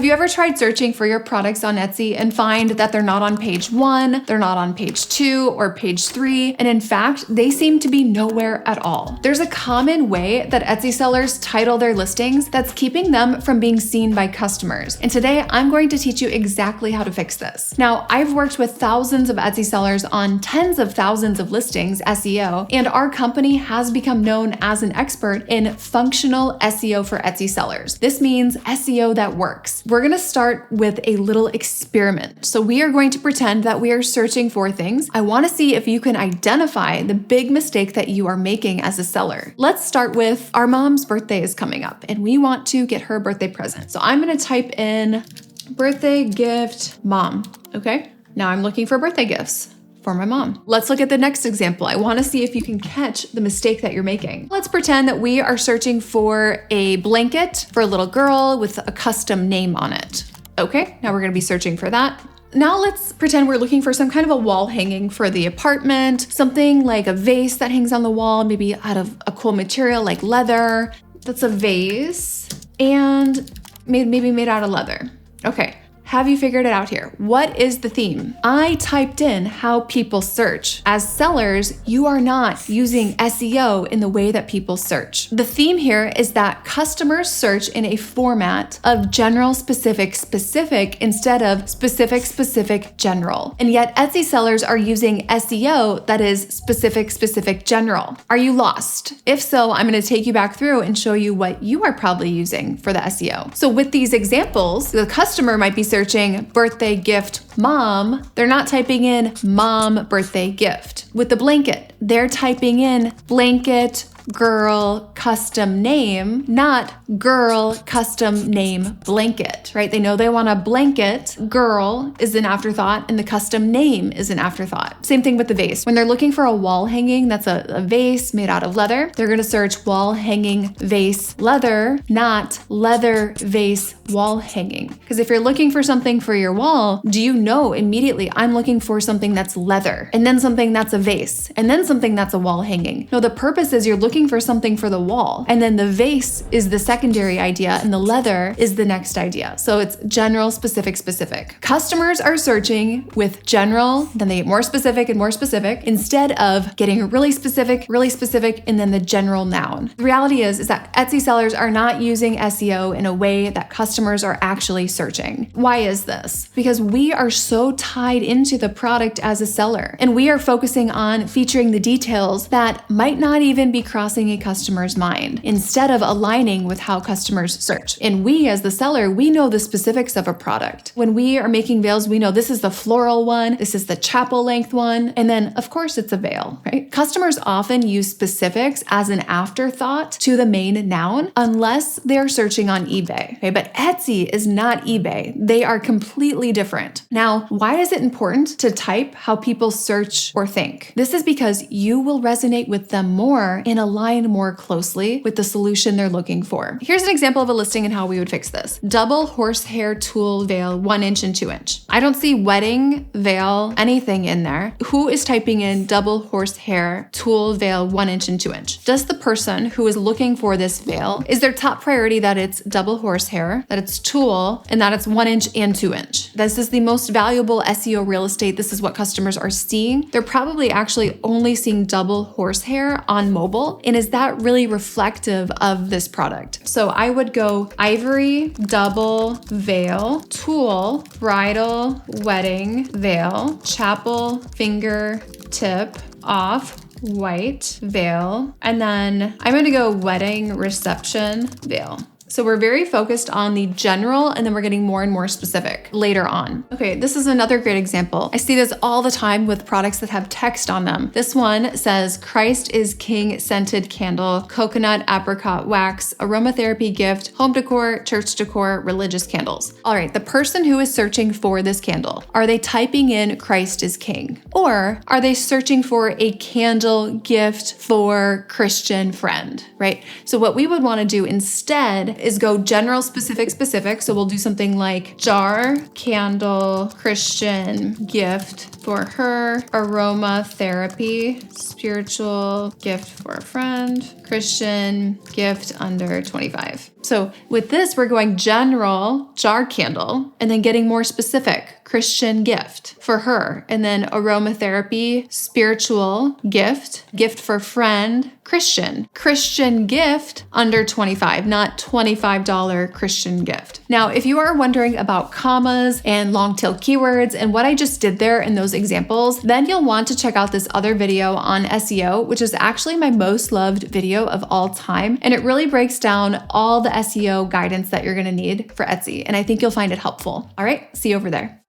Have you ever tried searching for your products on Etsy and find that they're not on page 1, they're not on page 2 or page 3, and in fact, they seem to be nowhere at all? There's a common way that Etsy sellers title their listings that's keeping them from being seen by customers. And today I'm going to teach you exactly how to fix this. Now, I've worked with thousands of Etsy sellers on tens of thousands of listings, SEO, and our company has become known as an expert in functional SEO for Etsy sellers. This means SEO that works. We're going to start with a little experiment. So we are going to pretend that we are searching for things. I want to see if you can identify the big mistake that you are making as a seller. Let's start with our mom's birthday is coming up and we want to get her a birthday present. So I'm going to type in birthday gift mom. Okay. Now I'm looking for birthday gifts for my mom. Let's look at the next example. I want to see if you can catch the mistake that you're making. Let's pretend that we are searching for a blanket for a little girl with a custom name on it. Okay, now we're going to be searching for that. Now let's pretend we're looking for some kind of a wall hanging for the apartment, something like a vase that hangs on the wall, maybe out of a cool material like leather. That's a vase and maybe made out of leather. Okay. Have you figured it out here? What is the theme? I typed in how people search. As sellers, you are not using SEO in the way that people search. The theme here is that customers search in a format of general, specific, specific instead of specific, specific, general. And yet Etsy sellers are using SEO that is specific, specific, general. Are you lost? If so, I'm going to take you back through and show you what you are probably using for the SEO. So with these examples, the customer might be searching birthday gift mom. They're not typing in mom birthday gift. With the blanket, they're typing in blanket girl custom name, not girl custom name blanket, right? They know they want a blanket. Girl is an afterthought and the custom name is an afterthought. Same thing with the vase. When they're looking for a wall hanging that's a vase made out of leather, they're going to search wall hanging vase leather, not leather vase wall hanging. Because if you're looking for something for your wall, do you know immediately I'm looking for something that's leather and then something that's a vase and then something that's a wall hanging? No, the purpose is you're looking for something for the wall and then the vase is the secondary idea and the leather is the next idea. So it's general, specific, specific. Customers are searching with general, then they get more specific and more specific instead of getting really specific, and then the general noun. The reality is that Etsy sellers are not using SEO in a way that customers are actually searching. Why is this? Because we are so tied into the product as a seller and we are focusing on featuring the details that might not even be crossing a customer's mind instead of aligning with how customers search. And we as the seller, we know the specifics of a product. When we are making veils, we know this is the floral one, this is the chapel length one, and then of course it's a veil, right? Customers often use specifics as an afterthought to the main noun unless they're searching on eBay, okay? But Etsy is not eBay. They are completely different. Now, why is it important to type how people search or think? This is because you will resonate with them more and align more closely with the solution they're looking for. Here's an example of a listing and how we would fix this. Double horsehair tulle veil, 1 inch and 2 inch. I don't see wedding veil, anything in there. Who is typing in double horsehair tulle veil, 1 inch and 2 inch? Does the person who is looking for this veil, is their top priority that it's double horsehair, that it's tulle, and that it's 1 inch and 2 inch? This is the most valuable SEO real estate. This is what customers are seeing. They're probably actually only seeing double horsehair on mobile. And is that really reflective of this product? So I would go ivory, double veil, tulle, bridal, wedding, veil, chapel, finger, tip, off, white, veil, and then I'm going to go wedding, reception, veil. So we're very focused on the general and then we're getting more and more specific later on. Okay, this is another great example. I see this all the time with products that have text on them. This one says Christ is King scented candle, coconut apricot wax, aromatherapy gift, home decor, church decor, religious candles. All right, the person who is searching for this candle, are they typing in Christ is King? Or are they searching for a candle gift for Christian friend, right? So what we would want to do instead is go general, specific, specific. So we'll do something like jar, candle, Christian gift for her, aromatherapy, spiritual gift for a friend, Christian gift under 25. So with this, we're going general jar candle and then getting more specific, Christian gift for her. And then aromatherapy, spiritual gift, gift for friend, Christian gift under 25, not $25 Christian gift. Now, if you are wondering about commas and long tail keywords and what I just did there in those examples, then you'll want to check out this other video on SEO, which is actually my most loved video of all time. And it really breaks down all the SEO guidance that you're going to need for Etsy. And I think you'll find it helpful. All right, see you over there.